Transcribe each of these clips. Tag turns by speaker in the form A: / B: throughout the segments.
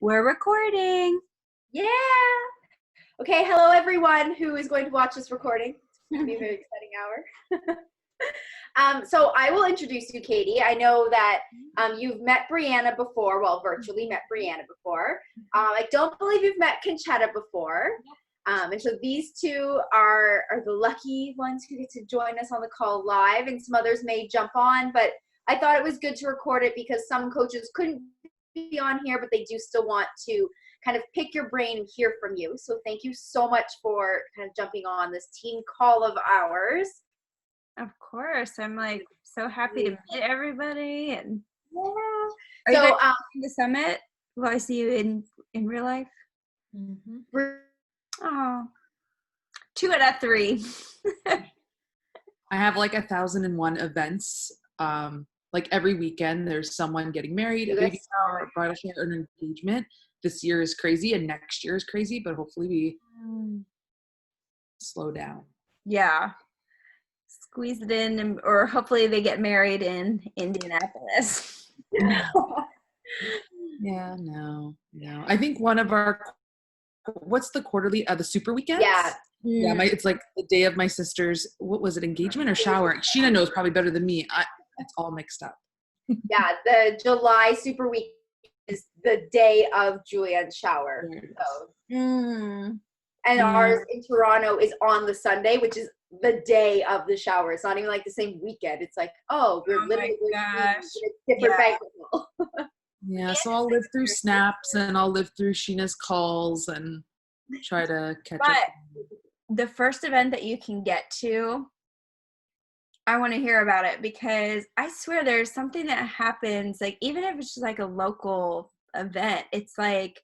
A: We're recording.
B: Yeah. Okay, hello everyone who is going to watch this recording. It's going to be a very exciting hour. So I will introduce you, Katie. I know that you've met Brianna before, well, virtually met Brianna before. I don't believe you've met Conchetta before. And so these two are the lucky ones who get to join us on the call live, and some others may jump on, but I thought it was good to record it because some coaches couldn't be on here, but they do still want to kind of pick your brain and hear from you. So thank you so much for kind of jumping on this team call of ours.
A: Of course. I'm like so happy to meet everybody. And
B: yeah.
A: Are you guys in the summit? Will I see you in real life?
B: Mm-hmm.
A: Oh, 2 out of 3.
C: I have like 1,001 events. Like every weekend there's someone getting married, a baby shower, a bridal shower, an engagement. This year is crazy and next year is crazy, but hopefully we slow down.
A: Yeah. Squeeze it in, or hopefully they get married in Indianapolis.
C: Yeah, no. I think one of our, what's the quarterly, the super weekends?
B: Yeah.
C: Yeah, it's like the day of my sister's, what was it, engagement or shower? Sheena knows probably better than me. It's all mixed up.
B: Yeah, the July Super Week is the day of Julianne's shower. So. And ours in Toronto is on the Sunday, which is the day of the shower. It's not even like the same weekend. It's like, we're literally in a different banquet hall.
C: Yeah, so I'll live through snaps and I'll live through Sheena's calls and try to catch up.
A: The first event that you can get to, I want to hear about it, because I swear there's something that happens, like even if it's just like a local event, it's like,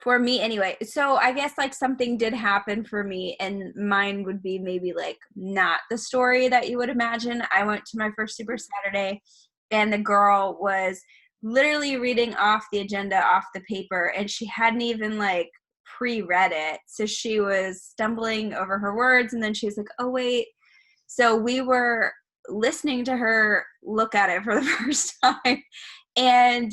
A: for me anyway. So I guess like something did happen for me, and mine would be maybe like not the story that you would imagine. I went to my first Super Saturday and the girl was literally reading off the agenda off the paper, and she hadn't even like pre-read it. So she was stumbling over her words, and then she was like, oh wait. So we were listening to her look at it for the first time. And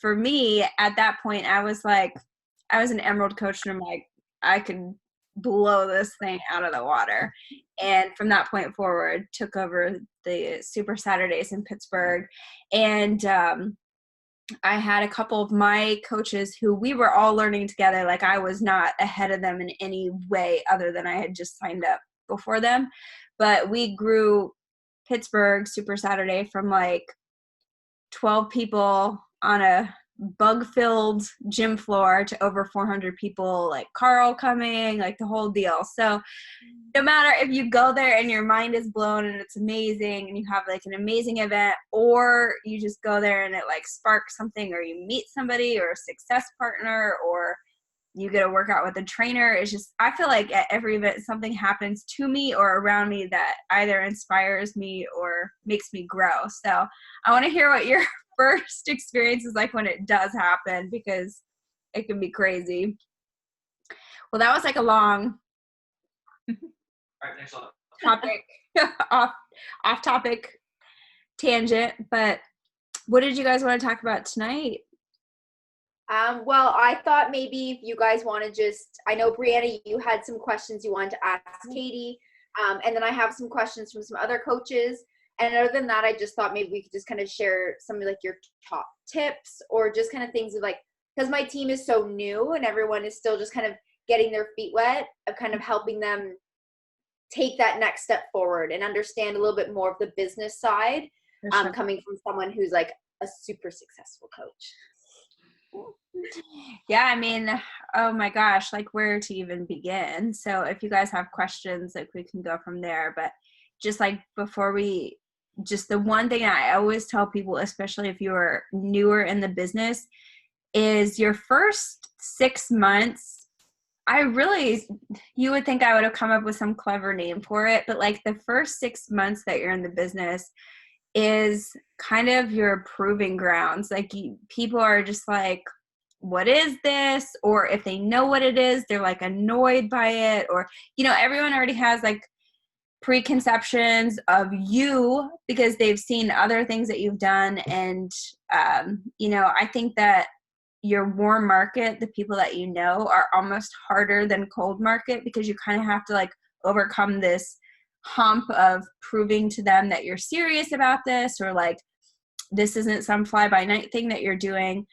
A: for me at that point, I was an Emerald coach, and I'm like, I could blow this thing out of the water. And from that point forward, took over the Super Saturdays in Pittsburgh. And I had a couple of my coaches who we were all learning together. Like I was not ahead of them in any way other than I had just signed up before them. But we grew Pittsburgh Super Saturday from like 12 people on a bug-filled gym floor to over 400 people, like Carl coming, like the whole deal. So no matter if you go there and your mind is blown and it's amazing and you have like an amazing event, or you just go there and it like sparks something, or you meet somebody or a success partner, or you get a workout with a trainer, it's just, I feel like at every event something happens to me or around me that either inspires me or makes me grow. So I want to hear what your first experience is like when it does happen, because it can be crazy. Well, that was like a long topic, off topic tangent, but what did you guys want to talk about tonight?
B: Well, I thought maybe if you guys want to just, I know Brianna, you had some questions you wanted to ask Katie, and then I have some questions from some other coaches. And other than that, I just thought maybe we could just kind of share some of like your top tips, or just kind of things of like, because my team is so new and everyone is still just kind of getting their feet wet, of kind of helping them take that next step forward and understand a little bit more of the business side, coming from someone who's like a super successful coach.
A: Yeah, I mean, oh my gosh, like where to even begin. So if you guys have questions, like we can go from there. But just like just the one thing I always tell people, especially if you're newer in the business, is your first 6 months, you would think I would have come up with some clever name for it, but like the first 6 months that you're in the business is kind of your proving grounds. Like people are just like, what is this? Or if they know what it is, they're like annoyed by it, or, everyone already has like preconceptions of you because they've seen other things that you've done. And, I think that your warm market, the people that you know, are almost harder than cold market, because you kind of have to like overcome this hump of proving to them that you're serious about this, or like this isn't some fly by night thing that you're doing.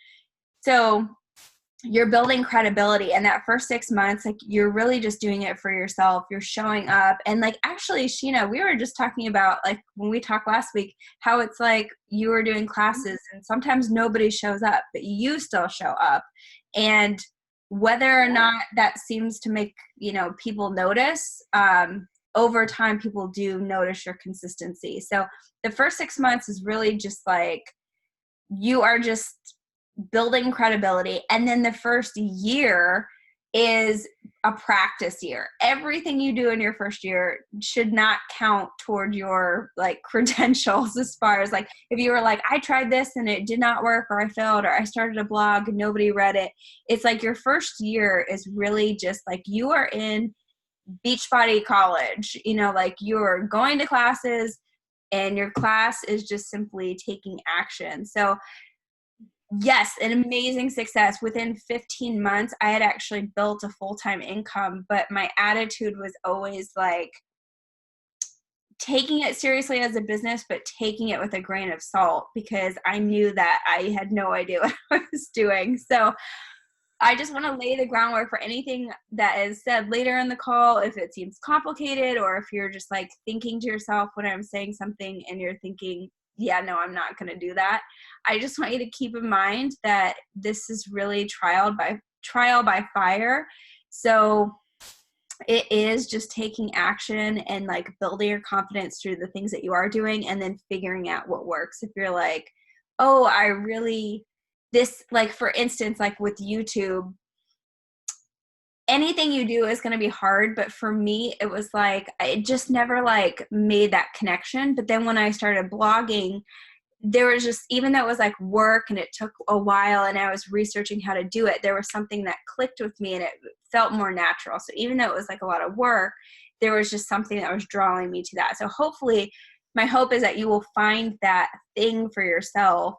A: So you're building credibility, and that first 6 months, like, you're really just doing it for yourself. You're showing up, and like, actually, Sheena, we were just talking about, like, when we talked last week, how it's like you were doing classes and sometimes nobody shows up, but you still show up. And whether or not that seems to make, people notice, over time, people do notice your consistency. So the first 6 months is really just like, you are just building credibility. And then the first year is a practice year. Everything you do in your first year should not count toward your like credentials, as far as like, if you were like, I tried this and it did not work, or I failed, or I started a blog and nobody read it. It's like your first year is really just like, you are in Beachbody College, like, you're going to classes and your class is just simply taking action. So yes, an amazing success. Within 15 months, I had actually built a full-time income, but my attitude was always like taking it seriously as a business, but taking it with a grain of salt, because I knew that I had no idea what I was doing. So I just want to lay the groundwork for anything that is said later in the call. If it seems complicated, or if you're just like thinking to yourself when I'm saying something and you're thinking, yeah, no, I'm not going to do that, I just want you to keep in mind that this is really trial by fire. So it is just taking action and like building your confidence through the things that you are doing, and then figuring out what works. If you're like, oh, this, like, for instance, like with YouTube, anything you do is going to be hard. But for me, it was like, it just never like made that connection. But then when I started blogging, there was just, even though it was like work and it took a while and I was researching how to do it, there was something that clicked with me and it felt more natural. So even though it was like a lot of work, there was just something that was drawing me to that. So hopefully, my hope is that you will find that thing for yourself.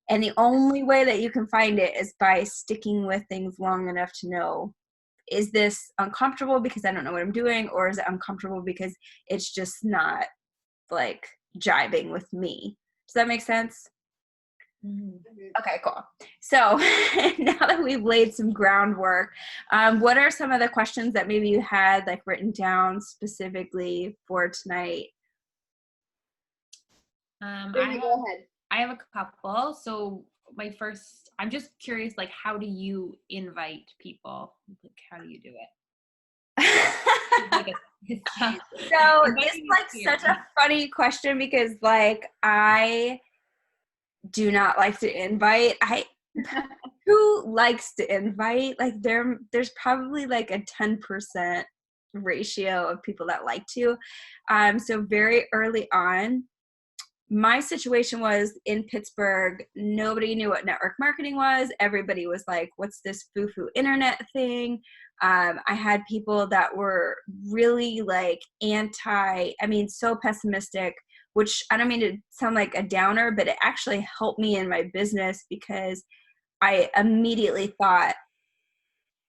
A: And the only way that you can find it is by sticking with things long enough to know, is this uncomfortable because I don't know what I'm doing, or is it uncomfortable because it's just not like jibing with me? Does that make sense?
B: Mm-hmm.
A: Okay, cool. So now that we've laid some groundwork, what are some of the questions that maybe you had like written down specifically for tonight?
B: Go ahead.
D: I have a couple. So I'm just curious, like, how do you invite people? Like, how do you do it?
A: So this is like such a funny question, because like, I do not like to invite. Who likes to invite? Like, there's probably like a 10% ratio of people that like to. So very early on, my situation was in Pittsburgh. Nobody knew what network marketing was. Everybody was like, what's this foo-foo internet thing? I had people that were really like so pessimistic, which I don't mean to sound like a downer, but it actually helped me in my business, because I immediately thought,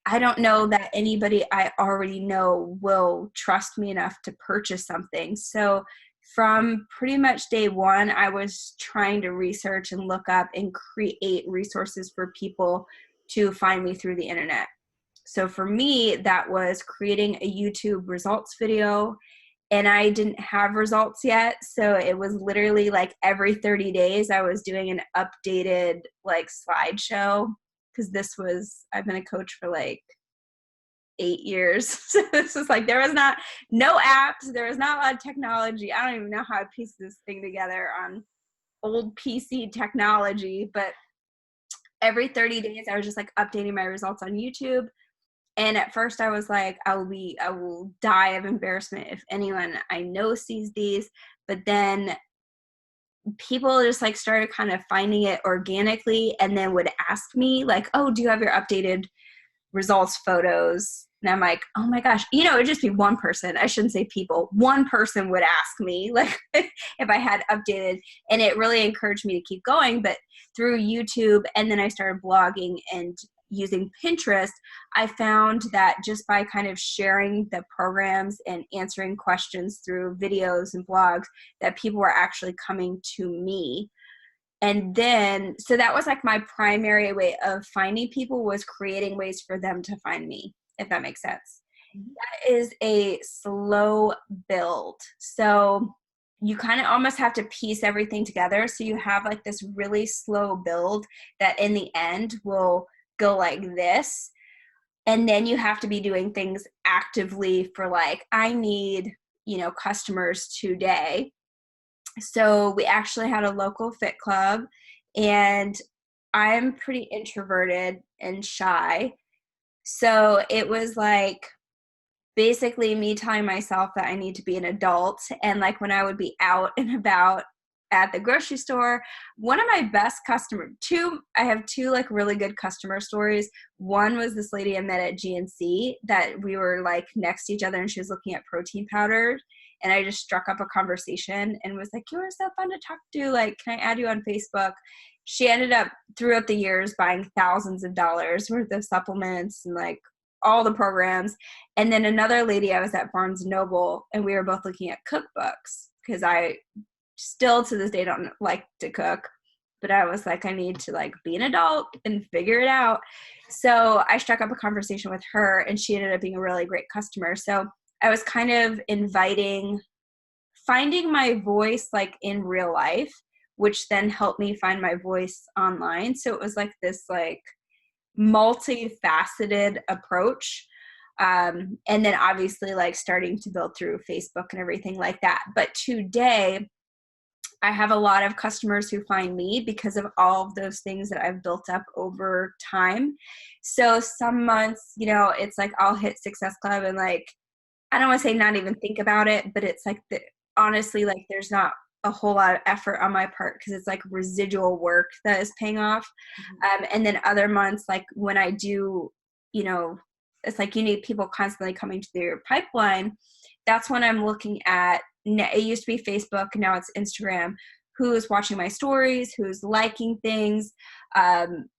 A: I don't know that anybody I already know will trust me enough to purchase something. So from pretty much day one, I was trying to research and look up and create resources for people to find me through the internet. So for me, that was creating a YouTube results video, and I didn't have results yet. So it was literally like every 30 days I was doing an updated like slideshow, because I've been a coach for like 8 years. So this was like, there was no apps, there was not a lot of technology. I don't even know how I pieced this thing together on old PC technology, but every 30 days I was just like updating my results on YouTube. And at first I was like, I will die of embarrassment if anyone I know sees these. But then people just like started kind of finding it organically, and then would ask me like, oh, do you have your updated results photos. And I'm like, oh my gosh, it would just be one person. I shouldn't say people. One person would ask me like if I had updated, and it really encouraged me to keep going. But through YouTube, and then I started blogging and using Pinterest, I found that just by kind of sharing the programs and answering questions through videos and blogs, that people were actually coming to me. And then, so that was like my primary way of finding people, was creating ways for them to find me, if that makes sense. That is a slow build. So you kind of almost have to piece everything together. So you have like this really slow build that in the end will go like this. And then you have to be doing things actively for like, I need, customers today. So we actually had a local fit club, and I'm pretty introverted and shy. So it was like basically me telling myself that I need to be an adult. And like when I would be out and about at the grocery store, one of my best I have two like really good customer stories. One was this lady I met at GNC that we were like next to each other, and she was looking at protein powders. And I just struck up a conversation and was like, you are so fun to talk to. Like, can I add you on Facebook? She ended up throughout the years buying thousands of dollars worth of supplements and like all the programs. And then another lady, I was at Barnes & Noble, and we were both looking at cookbooks because I still to this day don't like to cook, but I was like, I need to like be an adult and figure it out. So I struck up a conversation with her, and she ended up being a really great customer. So I was kind of finding my voice like in real life, which then helped me find my voice online. So it was like this like multifaceted approach. And then obviously like starting to build through Facebook and everything like that. But today I have a lot of customers who find me because of all of those things that I've built up over time. So some months, it's like I'll hit Success Club and like, I don't want to say not even think about it, but it's like honestly, like there's not a whole lot of effort on my part because it's like residual work that is paying off. And then other months, like when I do, it's like you need people constantly coming to your pipeline. That's when I'm looking at, it used to be Facebook, now it's Instagram. Who's watching my stories, who's liking things.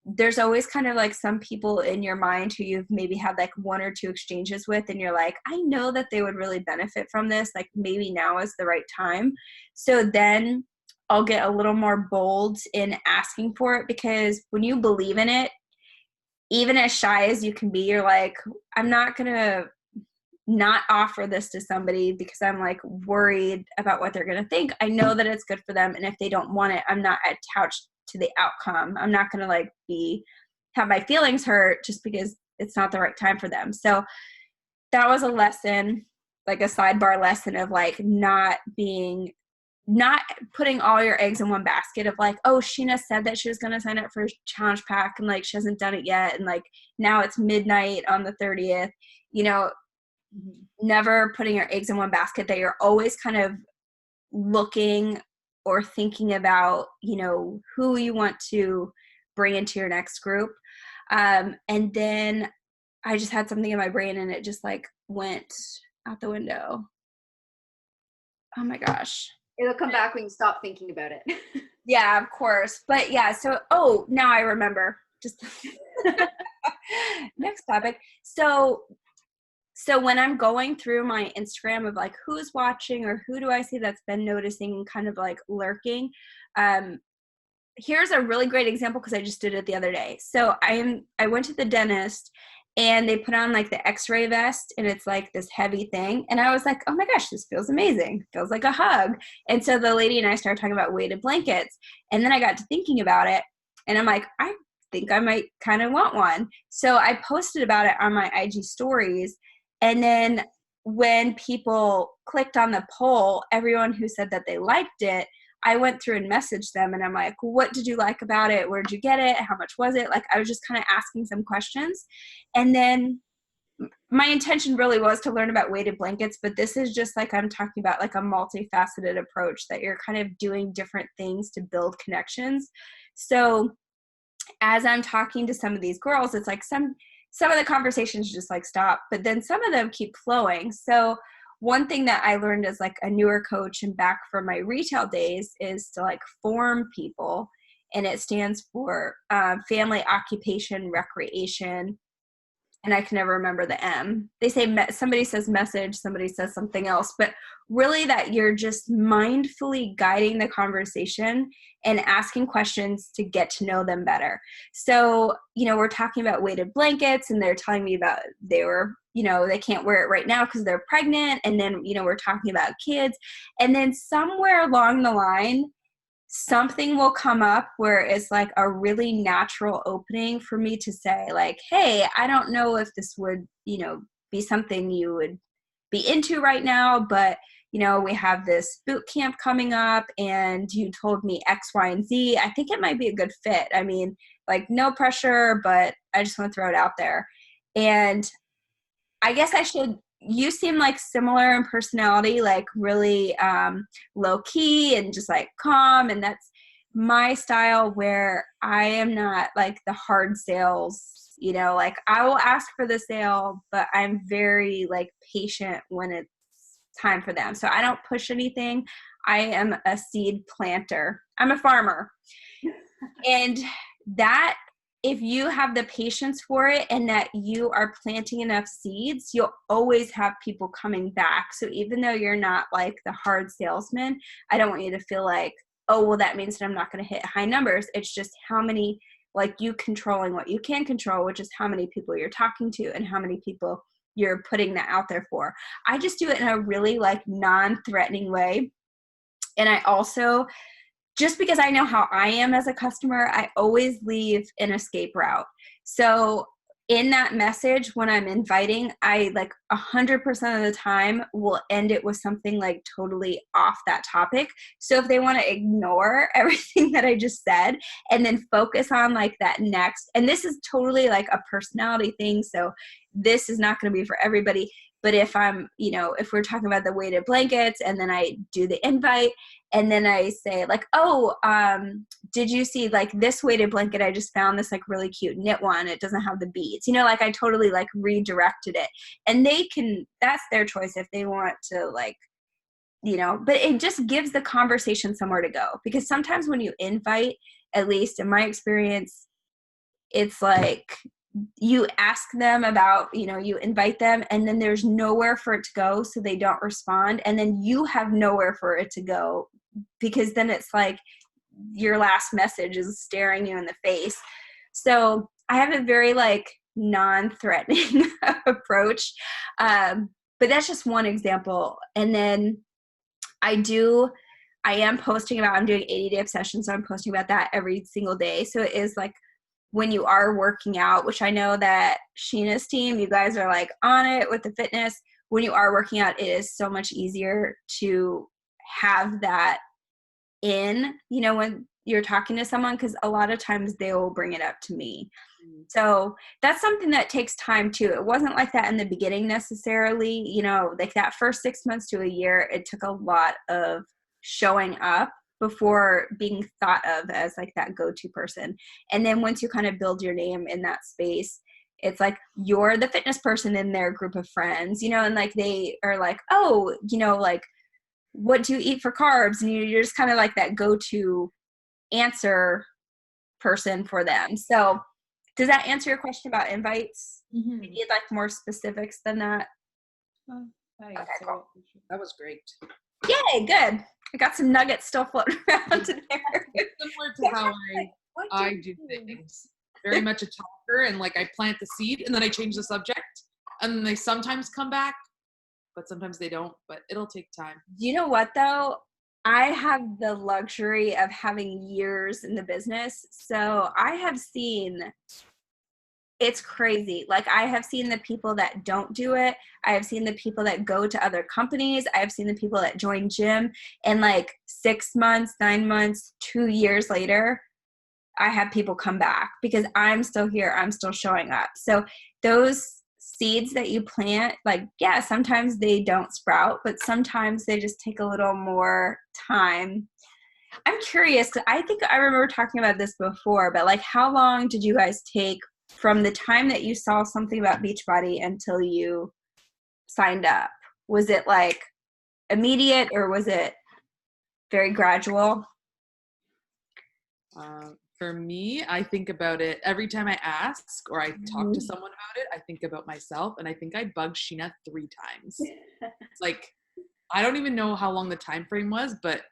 A: There's always kind of like some people in your mind who you've maybe had like one or two exchanges with, and you're like, I know that they would really benefit from this. Like maybe now is the right time. So then I'll get a little more bold in asking for it, because when you believe in it, even as shy as you can be, you're like, I'm not going to not offer this to somebody because I'm like worried about what they're going to think. I know that it's good for them. And if they don't want it, I'm not attached to the outcome. I'm not going to like have my feelings hurt just because it's not the right time for them. So that was a lesson, like a sidebar lesson of like not putting all your eggs in one basket of like, oh, Sheena said that she was going to sign up for a challenge pack and like she hasn't done it yet. And like now it's midnight on the 30th, never putting your eggs in one basket, that you're always kind of looking or thinking about, who you want to bring into your next group. And then I just had something in my brain and it just like went out the window. Oh my gosh.
B: It'll come back when you stop thinking about it.
A: Yeah, of course. But yeah, so, now I remember. Just next topic. So when I'm going through my Instagram of like who's watching or who do I see that's been noticing and kind of like lurking, here's a really great example because I just did it the other day. So I went to the dentist and they put on like the X-ray vest and it's like this heavy thing. And I was like, oh my gosh, this feels amazing. Feels like a hug. And so the lady and I started talking about weighted blankets. And then I got to thinking about it and I'm like, I think I might kind of want one. So I posted about it on my IG stories. And then when people clicked on the poll, everyone who said that they liked it, I went through and messaged them and I'm like, what did you like about it? Where'd you get it? How much was it? Like, I was just kind of asking some questions. And then my intention really was to learn about weighted blankets, but this is just like, I'm talking about like a multifaceted approach that you're kind of doing different things to build connections. So as I'm talking to some of these girls, it's like some of the conversations just like stop, but then some of them keep flowing. So one thing that I learned as like a newer coach and back from my retail days is to like form people, and it stands for family, occupation, recreation. And I can never remember the M. They say, somebody says message, somebody says something else, but really that you're just mindfully guiding the conversation and asking questions to get to know them better. So, we're talking about weighted blankets, and they're telling me about they were, they can't wear it right now because they're pregnant. And then, we're talking about kids. And then somewhere along the line, something will come up where it's like a really natural opening for me to say like, hey, I don't know if this would, be something you would be into right now, but we have this boot camp coming up and you told me X, Y, and Z. I think it might be a good fit. I mean, like no pressure, but I just want to throw it out there. And I guess you seem like similar in personality, like really low key and just like calm. And that's my style, where I am not like the hard sales, like I will ask for the sale, but I'm very like patient when it's time for them. So I don't push anything. I am a seed planter. I'm a farmer. And that, if you have the patience for it and that you are planting enough seeds, you'll always have people coming back. So even though you're not like the hard salesman, I don't want you to feel like, oh, well, that means that I'm not going to hit high numbers. It's just how many, like you controlling what you can control, which is how many people you're talking to and how many people you're putting that out there for. I just do it in a really like non-threatening way. And I also, just because I know how I am as a customer, I always leave an escape route. So in that message, when I'm inviting, I like 100% of the time will end it with something like totally off that topic. So if they want to ignore everything that I just said and then focus on like that next, and this is totally like a personality thing. So this is not going to be for everybody. But if I'm, if we're talking about the weighted blankets and then I do the invite and then I say like, oh, did you see like this weighted blanket? I just found this like really cute knit one. It doesn't have the beads, like I totally like redirected it, and that's their choice if they want to like, but it just gives the conversation somewhere to go, because sometimes when you invite, at least in my experience, it's like, you ask them about, you invite them and then there's nowhere for it to go. So they don't respond. And then you have nowhere for it to go, because then it's like your last message is staring you in the face. So I have a very like non-threatening approach. But that's just one example. And then I am posting about, I'm doing 80-day obsession. So I'm posting about that every single day. So it is like, when you are working out, which I know that Sheena's team, you guys are like on it with the fitness. When you are working out, it is so much easier to have that in, when you're talking to someone, because a lot of times they will bring it up to me. So that's something that takes time too. It wasn't like that in the beginning necessarily, like that first 6 months to a year, it took a lot of showing up before being thought of as like that go-to person. And then once you kind of build your name in that space, it's like you're the fitness person in their group of friends, and like they are like, oh, like what do you eat for carbs? And you're just kind of like that go-to answer person for them. So does that answer your question about invites?
D: Mm-hmm.
A: You need like more specifics than that?
C: Okay, cool. That was great.
A: Yay, good. I got some nuggets still floating around in there.
C: It's similar to how I do things. Very much a talker, and like I plant the seed and then I change the subject, and then they sometimes come back, but sometimes they don't, but it'll take time.
A: You know what though? I have the luxury of having years in the business. So I have seen, it's crazy. Like I have seen the people that don't do it. I have seen the people that go to other companies. I have seen the people that join gym, and like 6 months, 9 months, 2 years later, I have people come back because I'm still here. I'm still showing up. So those seeds that you plant, like, yeah, sometimes they don't sprout, but sometimes they just take a little more time. I'm curious. I think I remember talking about this before, but like how long did you guys take from the time that you saw something about Beachbody until you signed up? Was it like immediate or was it very gradual?
C: For me, I think about it every time I ask or I talk to someone about it. I think about myself, and I think I bugged Sheena 3 times. It's like, I don't even know how long the time frame was, but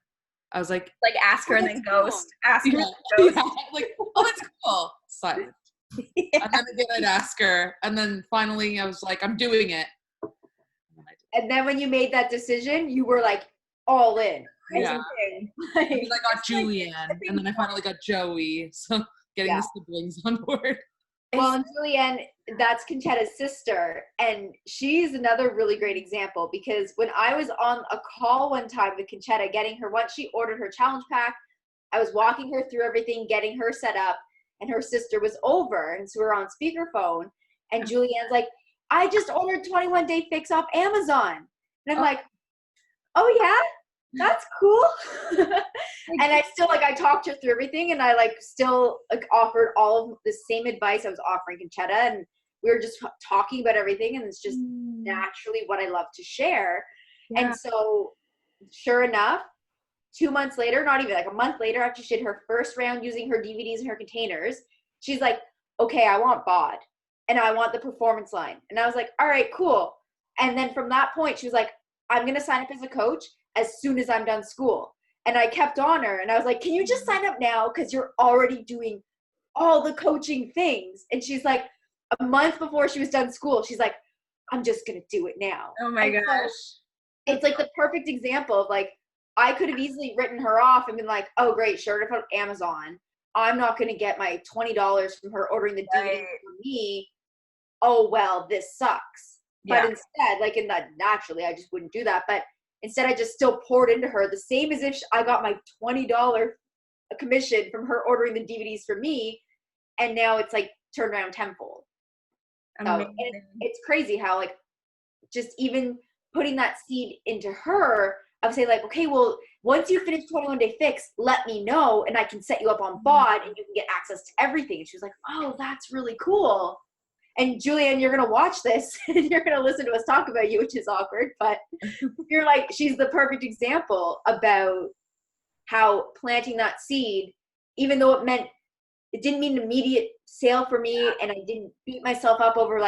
C: I was like
A: ask her and then ghost. Ask her.
C: Yeah. Yeah. Like, oh, that's cool. Silent. Yeah. And then again, I'd ask her, and then finally, I was like, I'm doing it.
B: And then when you made that decision, you were like all in.
C: Yeah.
B: Like,
C: I got Julianne, and then I finally got Joey. So getting the siblings on board.
B: Well, and Julianne, that's Conchetta's sister, and she's another really great example because when I was on a call one time with Conchetta, getting her, once she ordered her challenge pack, I was walking her through everything, getting her set up, and her sister was over, and so we were on speakerphone, and Julianne's like, I just ordered 21 Day Fix off Amazon. And I'm like, oh yeah? That's cool. And I still I talked her through everything, and I still offered all of the same advice I was offering Conchetta, and we were just talking about everything, and it's just naturally what I love to share. Yeah. And so sure enough, 2 months later, not even a month later, after she did her first round using her DVDs and her containers, she's like, okay, I want BOD and I want the performance line. And I was like, all right, cool. And then from that point, she was like, I'm going to sign up as a coach as soon as I'm done school. And I kept on her, and I was like, can you just sign up now? Because you're already doing all the coaching things. And she's like, a month before she was done school, she's like, I'm just going to do it now.
A: Oh my gosh. So
B: it's the perfect example of I could have easily written her off and been like, oh great, she ordered from Amazon. I'm not going to get my $20 from her ordering the DVD for me. Oh, well, this sucks. Yeah. But instead, in that, naturally, I just wouldn't do that. But instead, I just still poured into her the same as if I got my $20 commission from her ordering the DVDs for me. And now it's turned around tenfold. So it's crazy how just even putting that seed into her of say okay, well, once you finish 21 Day Fix, let me know and I can set you up on BOD and you can get access to everything. And she was like, oh, that's really cool. And Julianne, you're going to watch this and you're going to listen to us talk about you, which is awkward, but you're she's the perfect example about how planting that seed, even though it didn't mean an immediate sale for me, and I didn't beat myself up over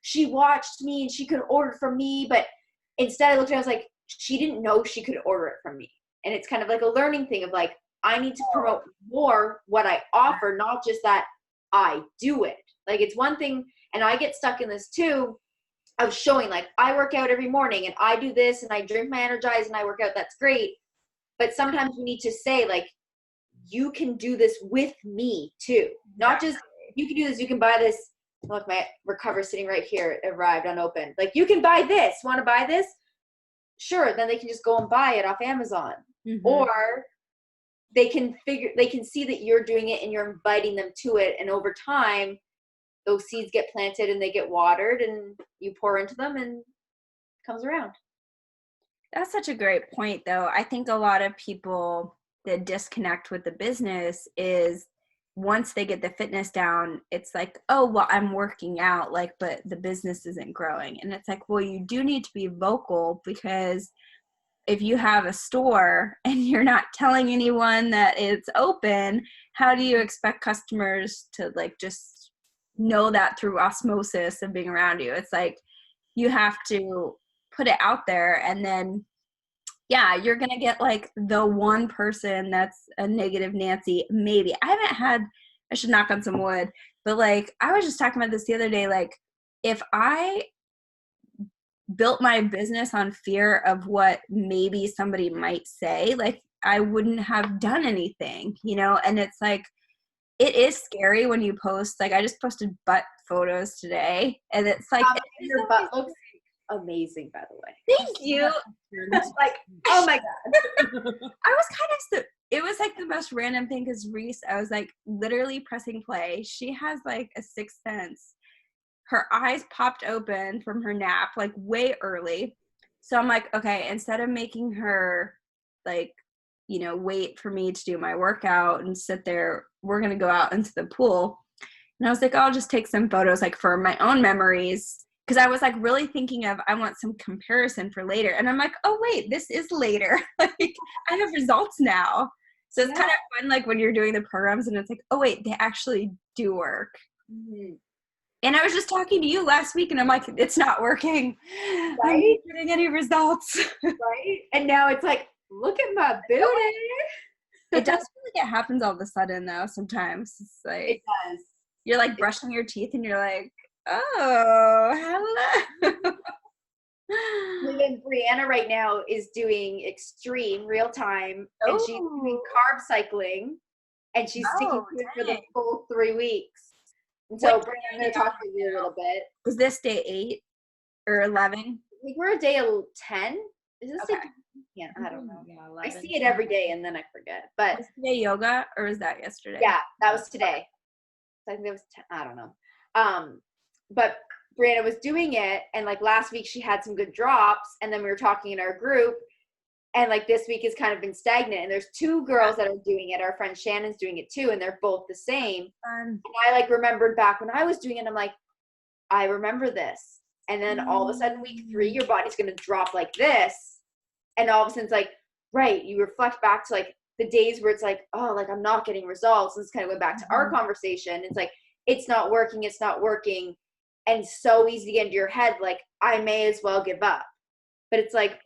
B: she watched me and she could order from me, but instead I looked at it, I was like, she didn't know she could order it from me. And it's kind of a learning thing of I need to promote more what I offer, not just that I do it. It's one thing, and I get stuck in this too, of showing I work out every morning and I do this and I drink my Energize and I work out. That's great. But sometimes we need to say you can do this with me too. Not just you can do this, you can buy this. Look, my Recover sitting right here, arrived unopened. You can buy this. Want to buy this? Sure. Then they can just go and buy it off Amazon. Mm-hmm. Or they can see that you're doing it and you're inviting them to it. And over time, those seeds get planted and they get watered and you pour into them and it comes around.
A: That's such a great point, though. I think a lot of people that disconnect with the business is once they get the fitness down, it's oh, well, I'm working out, but the business isn't growing. And it's well, you do need to be vocal, because if you have a store and you're not telling anyone that it's open, how do you expect customers to just know that through osmosis of being around you? It's you have to put it out there, and then you're gonna get the one person that's a negative Nancy. Maybe I should knock on some wood, but I was just talking about this the other day. If I built my business on fear of what maybe somebody might say, I wouldn't have done anything, and it's it is scary when you post. I just posted butt photos today, and it's
B: your butt looks amazing, by the way.
A: Thank you.
B: Oh my god.
A: I was it was the most random thing, because Reese, I was literally pressing play. She has a sixth sense. Her eyes popped open from her nap way early. So I'm okay, instead of making her wait for me to do my workout and sit there, we're gonna go out into the pool. And I was like, oh, I'll just take some photos like for my own memories. Because I was like really thinking of, I want some comparison for later. And I'm like, oh, wait, this is later. Like I have results now. So it's kind of fun, like when you're doing the programs and it's like, oh, wait, they actually do work.
B: Mm-hmm.
A: And I was just talking to you last week and I'm like, it's not working.
B: Right?
A: I'm not getting any results.
B: Right? And now it's like, look at my booty.
A: It does feel like it happens all of a sudden though sometimes. It's like
B: It does.
A: you're like brushing your teeth and you're like, oh, hello.
B: Even Brianna right now is doing extreme real time and she's doing carb cycling and she's sticking to it for the full 3 weeks. And so Brianna, I'm going to talk to you a little bit.
A: Is this day 8 or 11?
B: I think we're at day 10. Is this day? Yeah, I don't know.
D: Yeah,
B: I see it every day and then I forget. But
A: was today yoga or was that yesterday?
B: Yeah, that was today. I think it was 10, I don't know. But Brianna was doing it, and like last week she had some good drops, and then we were talking in our group, and like this week has kind of been stagnant. And there's 2 girls that are doing it. Our friend Shannon's doing it too, and they're both the same. And I like remembered back when I was doing it. I'm like, I remember this. And then all of a sudden, week 3, your body's gonna drop like this, and all of a sudden it's like, right, you reflect back to like the days where it's like, oh, like I'm not getting results. This kind of went back to our conversation. It's like, it's not working. And so easy to get into your head, like, I may as well give up. But it's like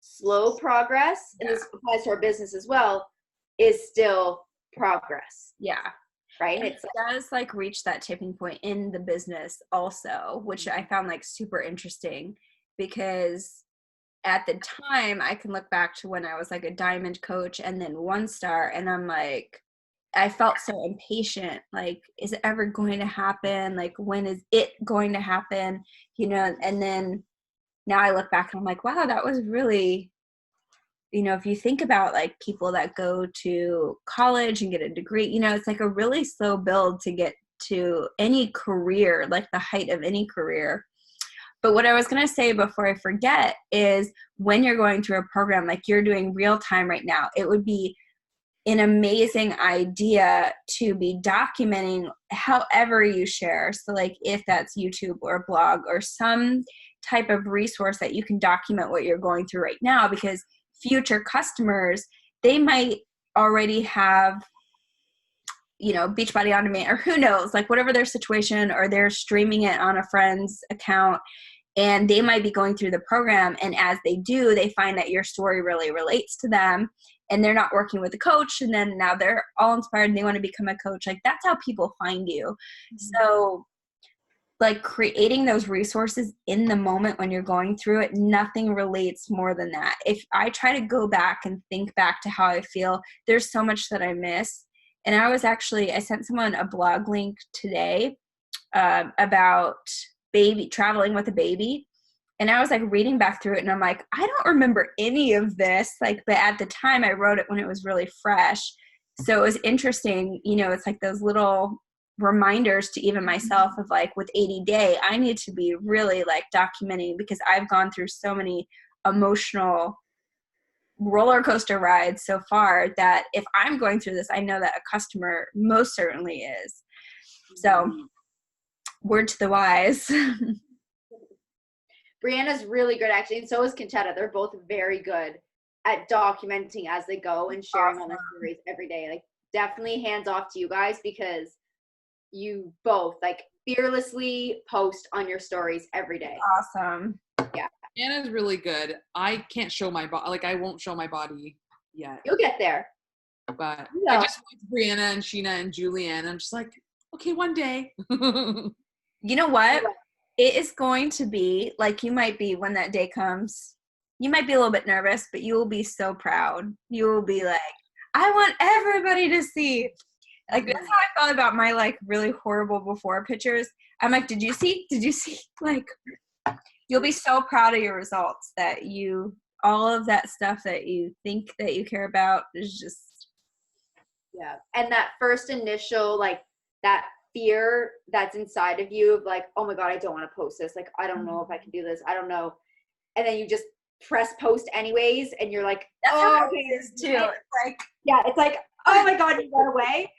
B: slow progress, and this applies to our business as well, is still progress.
A: Yeah.
B: Right?
A: And it does like reach that tipping point in the business also, which I found like super interesting because at the time I can look back to when I was like a diamond coach and then 1 star, and I'm like, I felt so impatient. Like, is it ever going to happen? Like, when is it going to happen? You know, and then now I look back and I'm like, wow, that was really, you know, if you think about like people that go to college and get a degree, you know, it's like a really slow build to get to any career, like the height of any career. But what I was going to say before I forget is when you're going through a program like you're doing real time right now, it would be an amazing idea to be documenting however you share. So like if that's YouTube or blog or some type of resource that you can document what you're going through right now, because future customers, they might already have, you know, Beachbody On Demand or who knows, like whatever their situation, or they're streaming it on a friend's account and they might be going through the program. And as they do, they find that your story really relates to them and they're not working with a coach. And then now they're all inspired and they want to become a coach. Like that's how people find you. Mm-hmm. So like creating those resources in the moment when you're going through it, nothing relates more than that. If I try to go back and think back to how I feel, there's so much that I miss. And I sent someone a blog link today about traveling with a baby. And I was like reading back through it and I'm like, I don't remember any of this. Like, but at the time I wrote it when it was really fresh. So it was interesting, you know, it's like those little reminders to even myself of like with 80 Day, I need to be really like documenting because I've gone through so many emotional roller coaster rides so far that if I'm going through this, I know that a customer most certainly is. So word to the wise.
B: Brianna's really good actually, and so is Conchetta. They're both very good at documenting as they go and sharing on their stories every day. Like definitely hands off to you guys because you both like fearlessly post on your stories every day.
A: Awesome.
B: Yeah.
C: Anna's really good. I can't show my body. Like I won't show my body yet.
B: You'll get there.
C: But I just watch Brianna and Sheena and Julianne. I'm just like, okay, one day.
A: You know what? It is going to be like, you might be, when that day comes, you might be a little bit nervous, but you will be so proud. You will be like, I want everybody to see. Like, that's how I felt about my, like, really horrible before pictures. I'm like, did you see? Like, you'll be so proud of your results that all of that stuff that you think that you care about is just.
B: Yeah. And that first initial, like, that fear that's inside of you of like, oh my God, I don't want to post this. Like, I don't know if I can do this. I don't know. And then you just press post anyways. And you're like,
A: that's how it is too. It's like,
B: yeah, it's like, oh my God, you got away.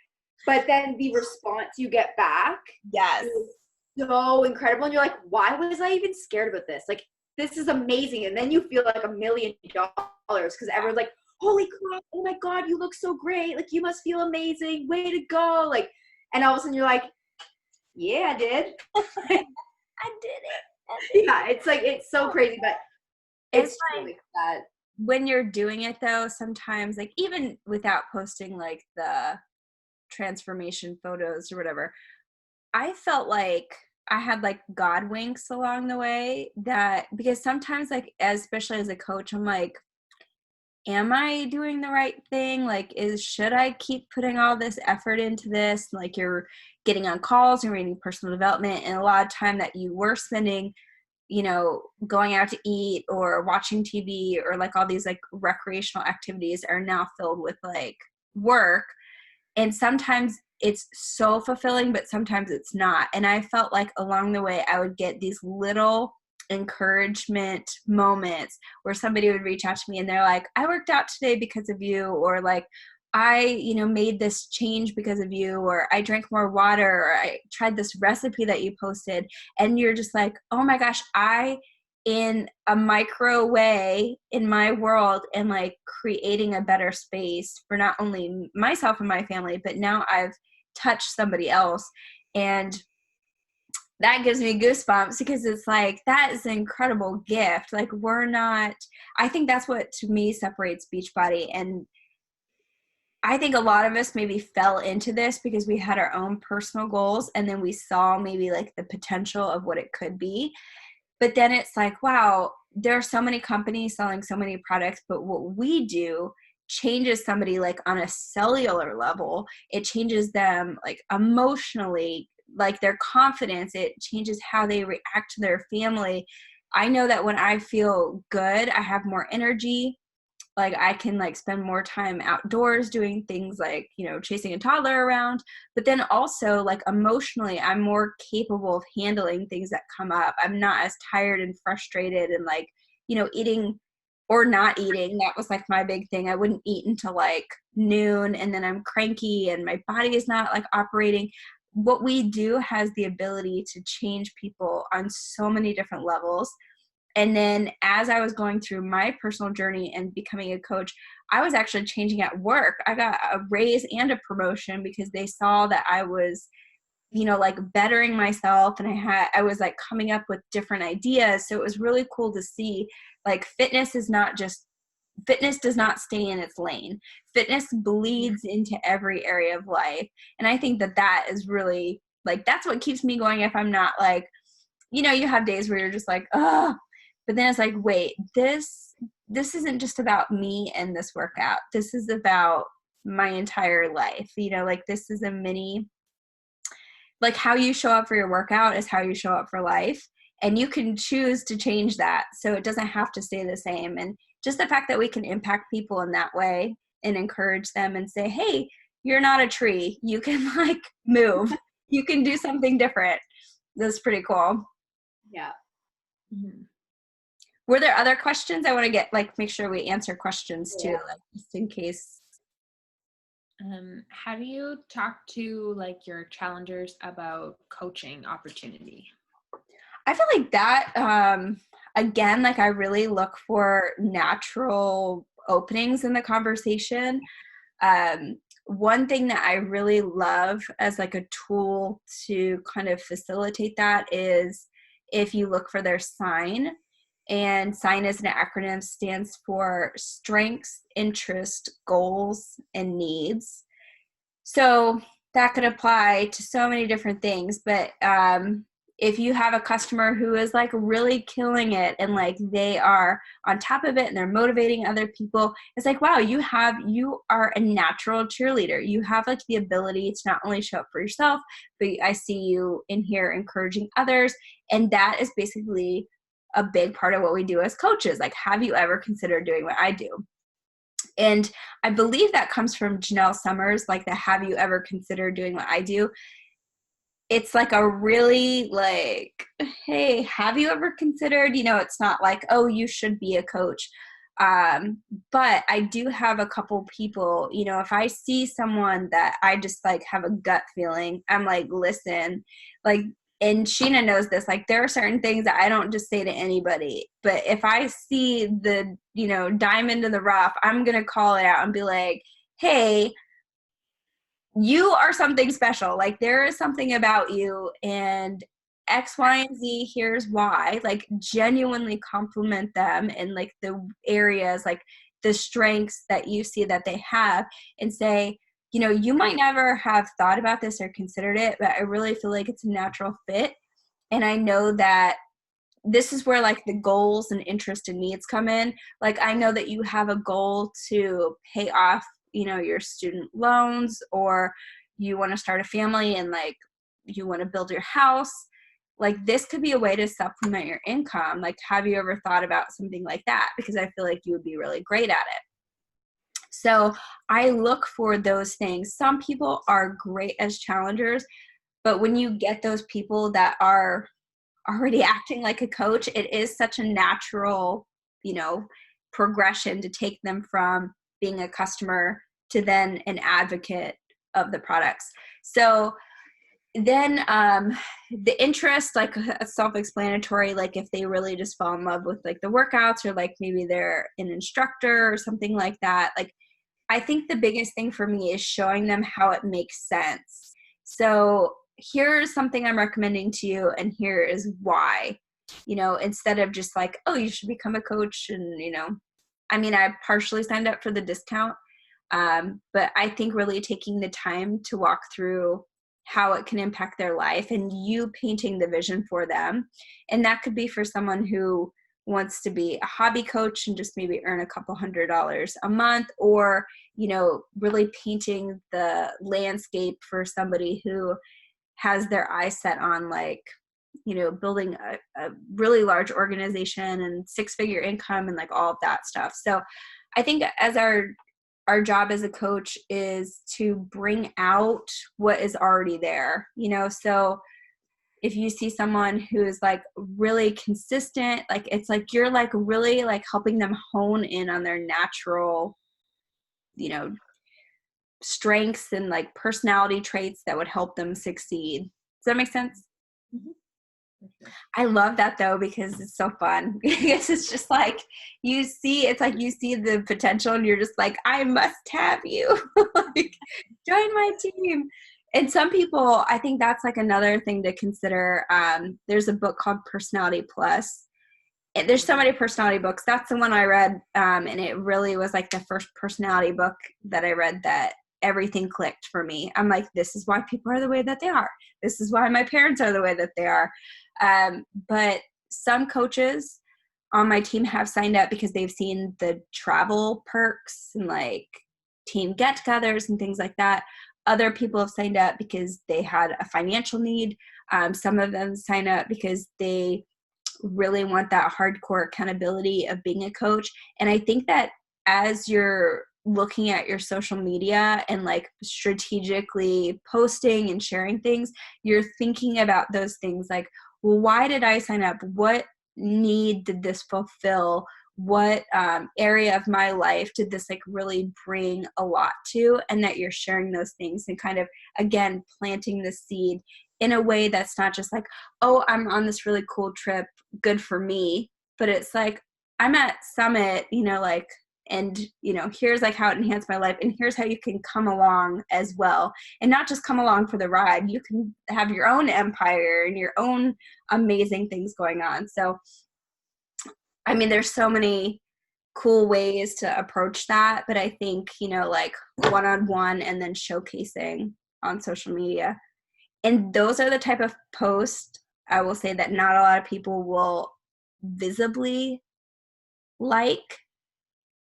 B: but then the response you get back
A: Yes.
B: is so incredible. And you're like, why was I even scared about this? Like, this is amazing. And then you feel like $1 million because everyone's like, holy crap, oh my God, you look so great. Like, you must feel amazing. Way to go. Like, and all of a sudden you're like, yeah, I did.
A: I did it.
B: Yeah, it's like, it's so crazy, but it's
A: like,
B: like that.
A: When you're doing it though, sometimes like even without posting like the transformation photos or whatever, I felt like I had like God winks along the way, that because sometimes like especially as a coach, I'm like, am I doing the right thing? Like, should I keep putting all this effort into this? Like, you're getting on calls and reading personal development, and a lot of time that you were spending, going out to eat or watching TV or like all these like recreational activities are now filled with like work. And sometimes it's so fulfilling, but sometimes it's not. And I felt like along the way, I would get these little encouragement moments where somebody would reach out to me and they're like, I worked out today because of you, or like, I, made this change because of you, or I drank more water, or I tried this recipe that you posted. And you're just like, oh my gosh, I, in a micro way in my world, and like creating a better space for not only myself and my family, but now I've touched somebody else. And that gives me goosebumps because it's like, that is an incredible gift. Like, I think that's what to me separates Beachbody. And I think a lot of us maybe fell into this because we had our own personal goals, and then we saw maybe like the potential of what it could be. But then it's like, wow, there are so many companies selling so many products, but what we do changes somebody like on a cellular level. It changes them like emotionally, like their confidence. It changes how they react to their family. I know that when I feel good, I have more energy. Like, I can like spend more time outdoors doing things like, chasing a toddler around, but then also like emotionally, I'm more capable of handling things that come up. I'm not as tired and frustrated and like, eating or not eating. That was like my big thing. I wouldn't eat until like noon, and then I'm cranky and my body is not like operating. What we do has the ability to change people on so many different levels. And then as I was going through my personal journey and becoming a coach, I was actually changing at work. I got a raise and a promotion because they saw that I was, like bettering myself, and I was like coming up with different ideas. So it was really cool to see, like, fitness does not stay in its lane. Fitness bleeds into every area of life. And I think that is really like, that's what keeps me going. If I'm not like, you have days where you're just like, oh, but then it's like, wait, this isn't just about me and this workout. This is about my entire life. Like, this is a mini, like, how you show up for your workout is how you show up for life. And you can choose to change that. So it doesn't have to stay the same. And just the fact that we can impact people in that way and encourage them and say, hey, you're not a tree. You can like move. You can do something different. That's pretty cool.
B: Yeah.
A: Mm-hmm. Were there other questions? I want to make sure we answer questions too, like, just in case.
D: How do you talk to like your challengers about coaching opportunity?
A: I feel like that, again, like, I really look for natural openings in the conversation. One thing that I really love as like a tool to kind of facilitate that is if you look for their sign. And SIGN as an acronym stands for strengths, interest, goals, and needs. So that could apply to so many different things. But if you have a customer who is like really killing it and like they are on top of it and they're motivating other people, it's like, wow, you are a natural cheerleader. You have like the ability to not only show up for yourself, but I see you in here encouraging others. And that is basically a big part of what we do as coaches. Like, have you ever considered doing what I do? And I believe that comes from Janelle Summers, like the have you ever considered doing what I do? It's like a really like, hey, have you ever considered, it's not like, oh, you should be a coach. But I do have a couple people, you know, if I see someone that I just like have a gut feeling, I'm like, listen, like, and Sheena knows this, like there are certain things that I don't just say to anybody, but if I see the, you know, diamond in the rough, I'm going to call it out and be like, hey, you are something special. Like there is something about you, and X, Y, and Z, here's why. Like genuinely compliment them in like the areas, like the strengths that you see that they have, and say, you know, you might never have thought about this or considered it, but I really feel like it's a natural fit. And I know that this is where like the goals and interest and needs come in. Like I know that you have a goal to pay off, you know, your student loans, or you want to start a family and like you want to build your house. Like this could be a way to supplement your income. Like have you ever thought about something like that? Because I feel like you would be really great at it. So I look for those things. Some people are great as challengers, but when you get those people that are already acting like a coach, it is such a natural, you know, progression to take them from being a customer to then an advocate of the products. So then the interest, like self-explanatory, like if they really just fall in love with like the workouts, or like maybe they're an instructor or something like that. Like I think the biggest thing for me is showing them how it makes sense. So here's something I'm recommending to you, and here is why, you know, instead of just like, oh, you should become a coach. And, you know, I mean, I partially signed up for the discount, but I think really taking the time to walk through how it can impact their life and you painting the vision for them. And that could be for someone who wants to be a hobby coach and just maybe earn a couple $100s a month, or, you know, really painting the landscape for somebody who has their eyes set on like, you know, building a really large organization and 6-figure income and like all of that stuff. So I think as our job as a coach is to bring out what is already there, you know. So if you see someone who is like really consistent, like it's like you're like really like helping them hone in on their natural, you know, strengths and like personality traits that would help them succeed. Does that make sense?
B: Mhm.
A: I love that though, because it's so fun. Because it's just like you see, it's like you see the potential and you're just like, I must have you. Like, join my team. And some people, I think that's like another thing to consider. There's a book called Personality Plus. And there's so many personality books. That's the one I read. And it really was like the first personality book that I read that everything clicked for me. I'm like, this is why people are the way that they are. This is why my parents are the way that they are. But some coaches on my team have signed up because they've seen the travel perks and like team get-togethers and things like that. Other people have signed up because they had a financial need. Some of them sign up because they really want that hardcore accountability of being a coach. And I think that as you're looking at your social media and like strategically posting and sharing things, you're thinking about those things like, well, why did I sign up? What need did this fulfill? What area of my life did this like really bring a lot to? And that you're sharing those things and kind of, again, planting the seed in a way that's not just like, oh, I'm on this really cool trip, good for me. But it's like, I'm at Summit, you know, like, and, you know, here's like how it enhanced my life. And here's how you can come along as well. And not just come along for the ride. You can have your own empire and your own amazing things going on. So, I mean, there's so many cool ways to approach that. But I think, you know, like one-on-one and then showcasing on social media. And those are the type of posts I will say that not a lot of people will visibly like,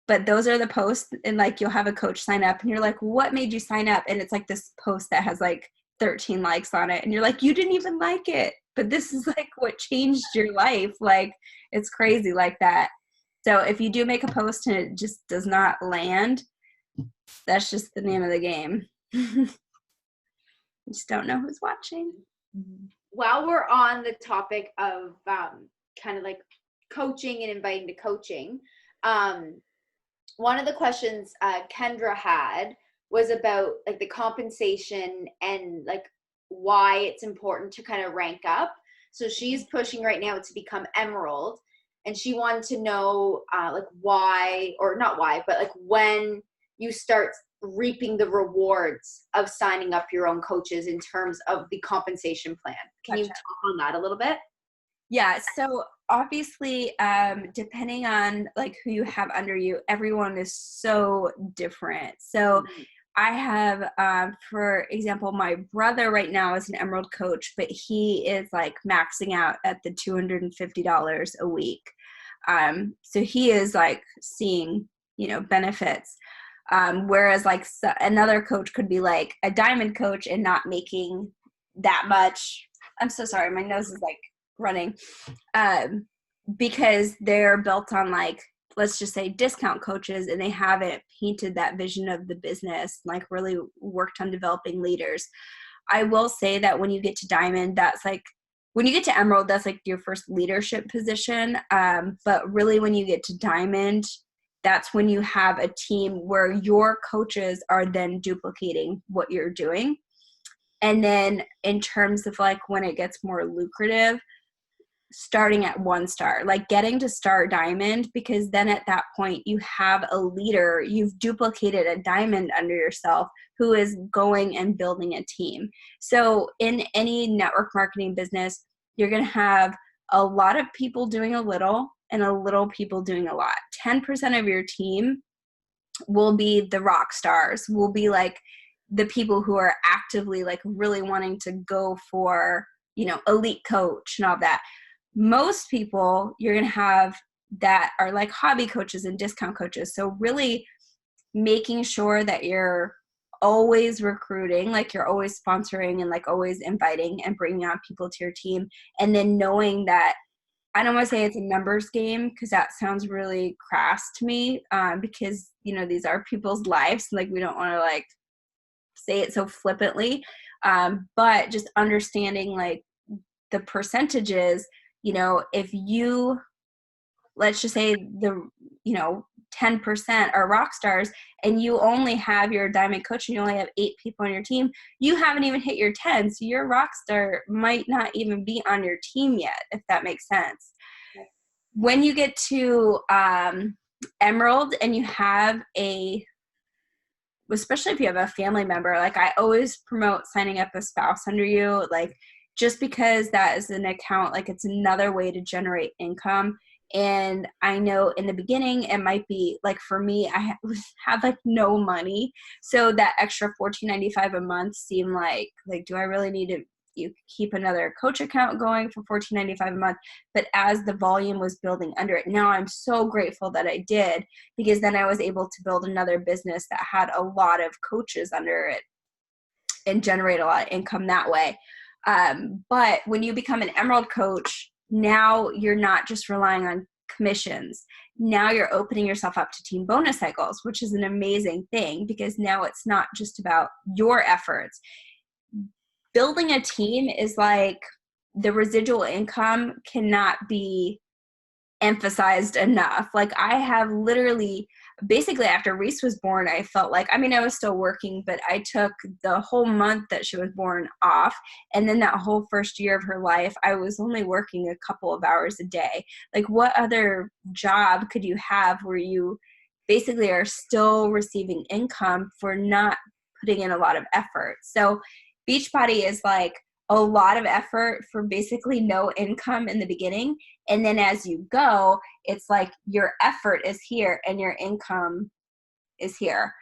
A: but those are the posts. And like you'll have a coach sign up and you're like, what made you sign up? And it's like this post that has like 13 likes on it. And you're like, you didn't even like it, but this is like what changed your life. Like it's crazy like that. So if you do make a post and it just does not land, that's just the name of the game. You just don't know who's watching.
B: While we're on the topic of kind of like coaching and inviting to coaching, one of the questions Kendra had was about like the compensation and like why it's important to kind of rank up. So she's pushing right now to become Emerald, and she wanted to know like why, or not why, but like when you start reaping the rewards of signing up your own coaches in terms of the compensation plan. Can you talk on that a little bit?
A: Yeah, so obviously, depending on like who you have under you, everyone is so different. So I have, for example, my brother right now is an Emerald coach, but he is like maxing out at the $250 a week. So he is like seeing, benefits. Whereas like another coach could be like a diamond coach and not making that much. I'm so sorry. My nose is like running, because they're built on like, let's just say discount coaches, and they haven't painted that vision of the business, like really worked on developing leaders. I will say that when you get to diamond, that's like, when you get to emerald, that's like your first leadership position. But really when you get to diamond, that's when you have a team where your coaches are then duplicating what you're doing. And then in terms of like when it gets more lucrative, starting at 1 star, like getting to star diamond, because then at that point you have a leader, you've duplicated a diamond under yourself who is going and building a team. So in any network marketing business, you're going to have a lot of people doing a little and a little people doing a lot. 10% of your team will be the rock stars, will be like the people who are actively like really wanting to go for, elite coach and all that. Most people you're going to have that are like hobby coaches and discount coaches. So really making sure that you're always recruiting, like you're always sponsoring and like always inviting and bringing on people to your team. And then knowing that, I don't want to say it's a numbers game because that sounds really crass to me, because, these are people's lives. Like we don't want to like say it so flippantly, but just understanding like the percentages. If you, let's just say 10% are rock stars and you only have your diamond coach and you only have 8 people on your team, you haven't even hit your 10. So your rock star might not even be on your team yet, if that makes sense. Okay. When you get to emerald and you have especially if you have a family member, like I always promote signing up a spouse under you, like just because that is an account, like it's another way to generate income. And I know in the beginning, it might be like, for me, I have like no money. So that extra $14.95 a month seemed like, do I really need to keep another coach account going for $14.95 a month? But as the volume was building under it, now I'm so grateful that I did, because then I was able to build another business that had a lot of coaches under it and generate a lot of income that way. But when you become an emerald coach, now you're not just relying on commissions. Now you're opening yourself up to team bonus cycles, which is an amazing thing, because now it's not just about your efforts. Building a team is like, the residual income cannot be emphasized enough. Like I have literally, basically after Reese was born, I felt like, I was still working, but I took the whole month that she was born off. And then that whole first year of her life, I was only working a couple of hours a day. Like what other job could you have where you basically are still receiving income for not putting in a lot of effort? So Beachbody is like a lot of effort for basically no income in the beginning. And then as you go, it's like your effort is here and your income is here.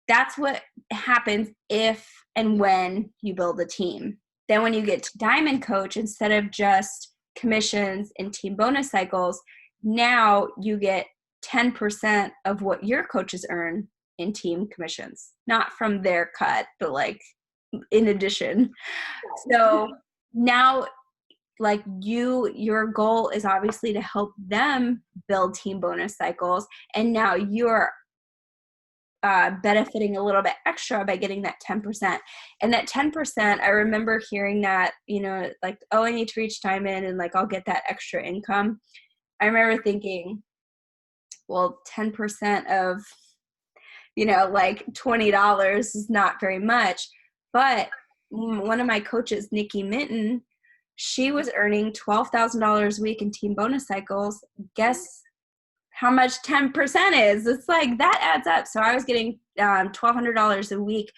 A: That's what happens if and when you build a team. Then when you get to Diamond Coach, instead of just commissions and team bonus cycles, now you get 10% of what your coaches earn in team commissions. Not from their cut, but like in addition. So now like your goal is obviously to help them build team bonus cycles, and now you're benefiting a little bit extra by getting that 10%. And that 10%, I remember hearing that, like, oh, I need to reach diamond and like I'll get that extra income. I remember thinking, well, 10% of, like $20 is not very much. But one of my coaches, Nikki Minton, she was earning $12,000 a week in team bonus cycles. Guess how much 10% is? It's like that adds up. So I was getting $1,200 a week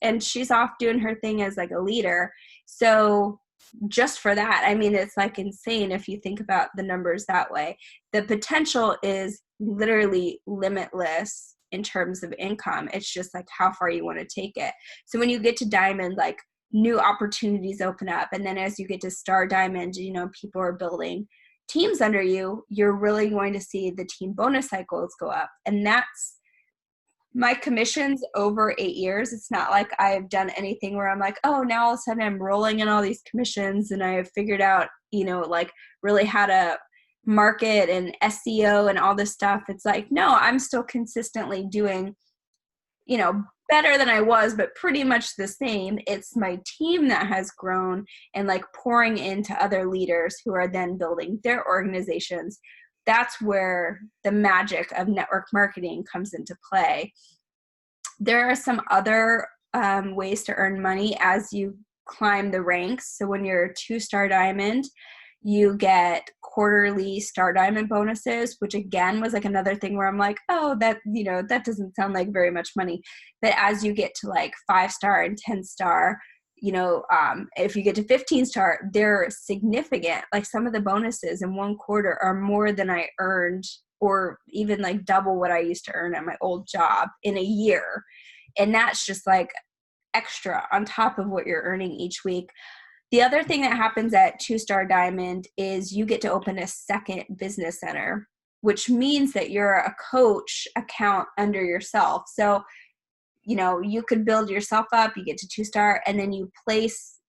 A: and she's off doing her thing as like a leader. So just for that, I mean, it's like insane if you think about the numbers that way. The potential is literally limitless in terms of income. It's just like how far you want to take it. So when you get to Diamond, like new opportunities open up. And then as you get to Star Diamond, people are building teams under you, you're really going to see the team bonus cycles go up. And that's my commissions over 8 years. It's not like I've done anything where I'm like, oh, now all of a sudden I'm rolling in all these commissions and I have figured out, like really how to market and SEO and all this stuff. It's like, no, I'm still consistently doing, better than I was, but pretty much the same. It's my team that has grown and like pouring into other leaders who are then building their organizations. That's where the magic of network marketing comes into play. There are some other ways to earn money as you climb the ranks. So when you're a 2-star diamond, you get quarterly Star Diamond bonuses, which again was like another thing where I'm like, oh, that, that doesn't sound like very much money. But as you get to like 5-star and 10-star, if you get to 15-star, they're significant. Like some of the bonuses in one quarter are more than I earned, or even like double what I used to earn at my old job in a year. And that's just like extra on top of what you're earning each week. The other thing that happens at 2-star diamond is you get to open a second business center, which means that you're a coach account under yourself. So, you could build yourself up, you get to 2-star, and then you place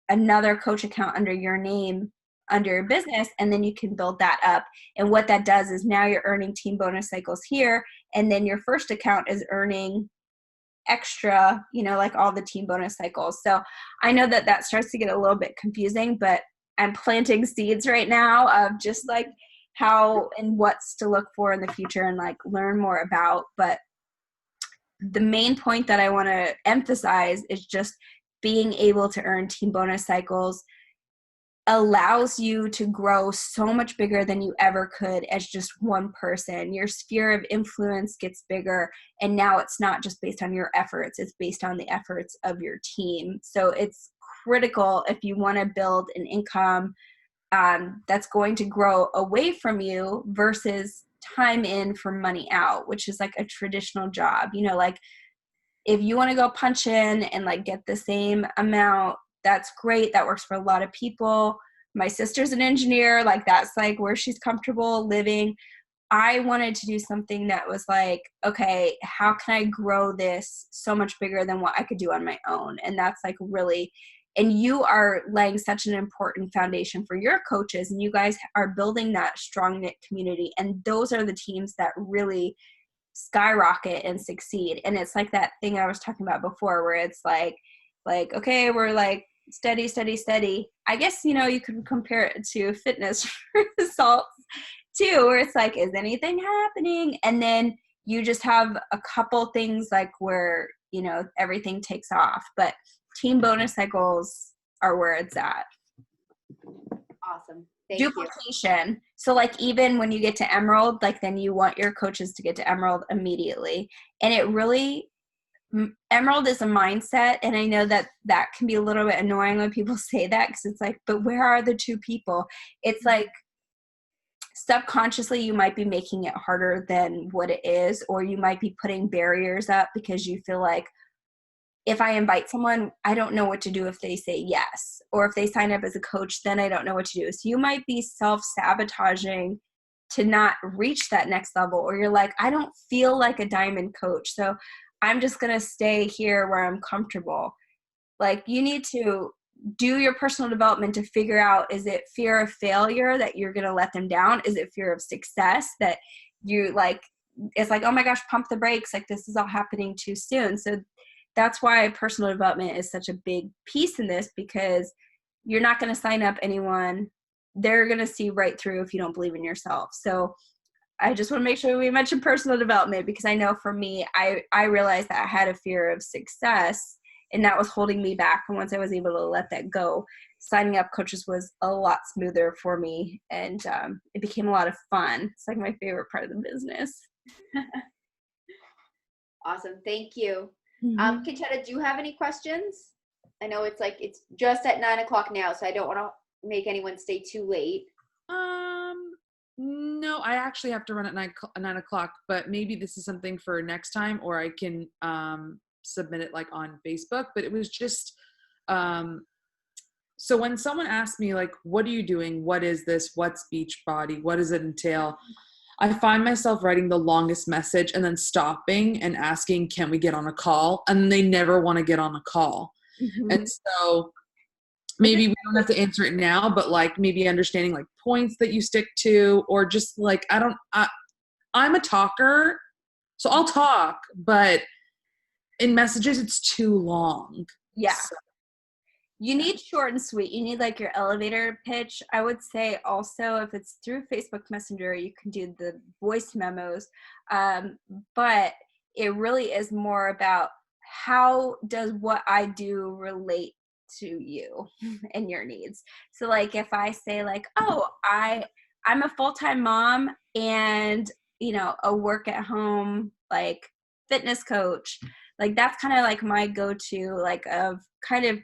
A: another coach account under your name, under your business, and then you can build that up. And what that does is now you're earning team bonus cycles here, and then your first account is earning extra, like all the team bonus cycles. So I know that starts to get a little bit confusing, but I'm planting seeds right now of just like how and what's to look for in the future and like learn more about. But the main point that I want to emphasize is just being able to earn team bonus cycles allows you to grow so much bigger than you ever could as just one person. Your sphere of influence gets bigger, and now it's not just based on your efforts, it's based on the efforts of your team. So it's critical if you want to build an income that's going to grow away from you versus time in for money out, which is like a traditional job. Like if you want to go punch in and like get the same amount, that's great. That works for a lot of people. My sister's an engineer. Like that's like where she's comfortable living. I wanted to do something that was like, okay, how can I grow this so much bigger than what I could do on my own? And that's like really, and you are laying such an important foundation for your coaches, and you guys are building that strong knit community. And those are the teams that really skyrocket and succeed. And it's like that thing I was talking about before where it's like, okay, we're like steady. I guess, you could compare it to fitness results too, where it's like, is anything happening? And then you just have a couple things like where, everything takes off. But team bonus cycles are where it's at.
B: Awesome. Thank you.
A: Duplication. So like even when you get to Emerald, like then you want your coaches to get to Emerald immediately. And it really, Emerald is a mindset, and I know that can be a little bit annoying when people say that, because it's like, but where are the two people? It's like subconsciously you might be making it harder than what it is, or you might be putting barriers up because you feel like, if I invite someone, I don't know what to do if they say yes, or if they sign up as a coach, then I don't know what to do. So you might be self-sabotaging to not reach that next level, or you're like, I don't feel like a diamond coach, so I'm just going to stay here where I'm comfortable. Like you need to do your personal development to figure out, is it fear of failure that you're going to let them down? Is it fear of success that you like, it's like, oh my gosh, pump the brakes. Like this is all happening too soon. So that's why personal development is such a big piece in this, because you're not going to sign up anyone. They're going to see right through if you don't believe in yourself. So I just want to make sure we mention personal development, because I know for me, I realized that I had a fear of success, and that was holding me back. And once I was able to let that go, signing up coaches was a lot smoother for me, and it became a lot of fun. It's like my favorite part of the business.
B: Awesome. Thank you.
A: Mm-hmm.
B: Conchetta, do you have any questions? I know it's just at 9:00 now, so I don't want to make anyone stay too late.
C: No, I actually have to run at 9:00, but maybe this is something for next time, or I can submit it like on Facebook. But it was just, so when someone asks me like, what are you doing? What is this? What's Beachbody? What does it entail? I find myself writing the longest message and then stopping and asking, can we get on a call? And they never want to get on a call.
A: Mm-hmm.
C: And so maybe we don't have to answer it now, but like maybe understanding like points that you stick to, or just like, I'm a talker, so I'll talk, but in messages, it's too long.
A: Yeah.
C: So,
A: you need short and sweet. You need like your elevator pitch. I would say also, if it's through Facebook Messenger, you can do the voice memos. But it really is more about, how does what I do relate to you and your needs? So like if I say like, oh, I'm a full-time mom and, a work at home, like fitness coach, like that's kind of like my go-to, like of kind of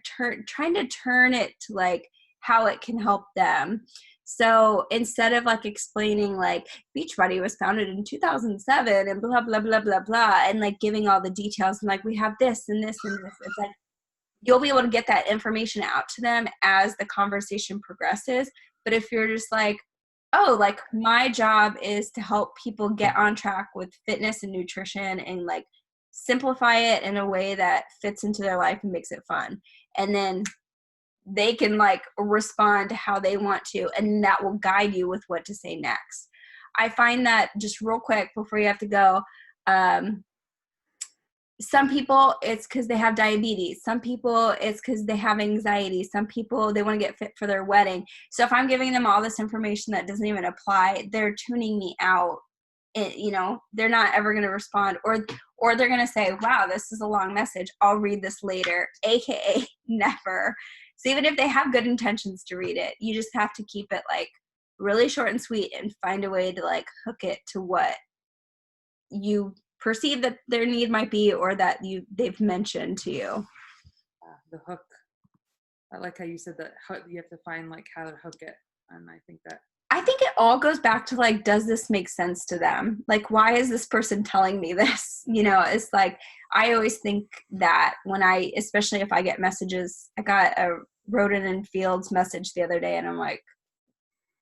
A: trying to turn it to like how it can help them. So instead of like explaining like Beachbody was founded in 2007 and blah, blah, blah, blah, blah, and like giving all the details and like we have this and this and this, it's like you'll be able to get that information out to them as the conversation progresses. But if you're just like, oh, like my job is to help people get on track with fitness and nutrition and like simplify it in a way that fits into their life and makes it fun. And then they can like respond to how they want to, and that will guide you with what to say next. I find that, just real quick before you have to go, some people it's because they have diabetes. Some people it's because they have anxiety. Some people they want to get fit for their wedding. So if I'm giving them all this information that doesn't even apply, they're tuning me out. They're not ever going to respond, or they're going to say, wow, this is a long message, I'll read this later, aka never. So even if they have good intentions to read it, you just have to keep it like really short and sweet and find a way to like hook it to what you perceive that their need might be, or that they've mentioned to you.
C: The hook. I like how you said that you have to find like how to hook it. And I think
A: it all goes back to like, does this make sense to them? Like, why is this person telling me this? It's like, I always think that especially if I get messages, I got a Roden and Fields message the other day and I'm like,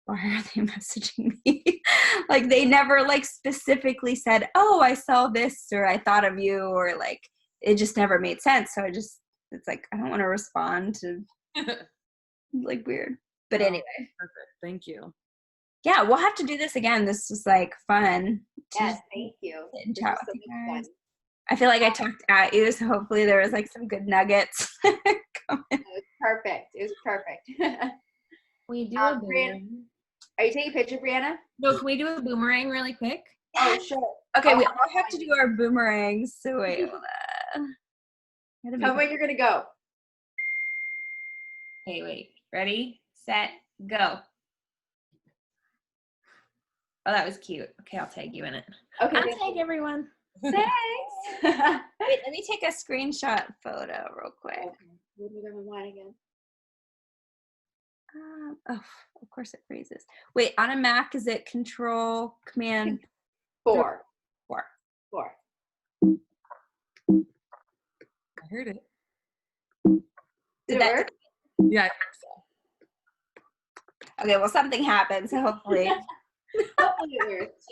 A: why are they messaging me? Like they never like specifically said, oh, I saw this, or I thought of you, or like, it just never made sense. So it's like, I don't want to respond to like weird, but anyway.
C: Perfect. Thank you.
A: Yeah, we'll have to do this again. This was like fun.
B: Yes, thank you.
A: Chat with you guys. I feel like I talked at you, so hopefully there was like some good nuggets.
B: It was perfect. It was perfect.
D: We do a boomerang.
B: Are you taking a picture, Brianna?
D: No, can we do a boomerang really quick?
B: Oh, sure.
A: Okay, we all have to do our boomerangs. So wait,
B: tell me when you're gonna go.
D: Okay, wait. Ready, set, go. Oh, that was cute. Okay, I'll tag you in it.
B: Okay.
D: I'll tag everyone.
B: Thanks.
A: wait, let me take a screenshot photo real quick.
B: Okay. What are we gonna want again?
A: Oh, of course it freezes. Wait, on a Mac, is it Control Command
B: 4?
A: 4.
C: I heard it.
B: Did it work?
C: Yeah, I think so.
A: Okay, well, something happened, so hopefully.
B: Hopefully it works.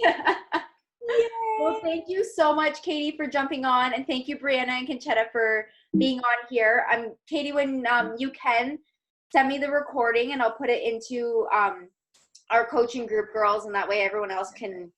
B: Well, thank you so much, Katie, for jumping on, and thank you, Brianna and Conchetta, for being on here. Katie, when you can, send me the recording, and I'll put it into our coaching group, girls, and that way everyone else can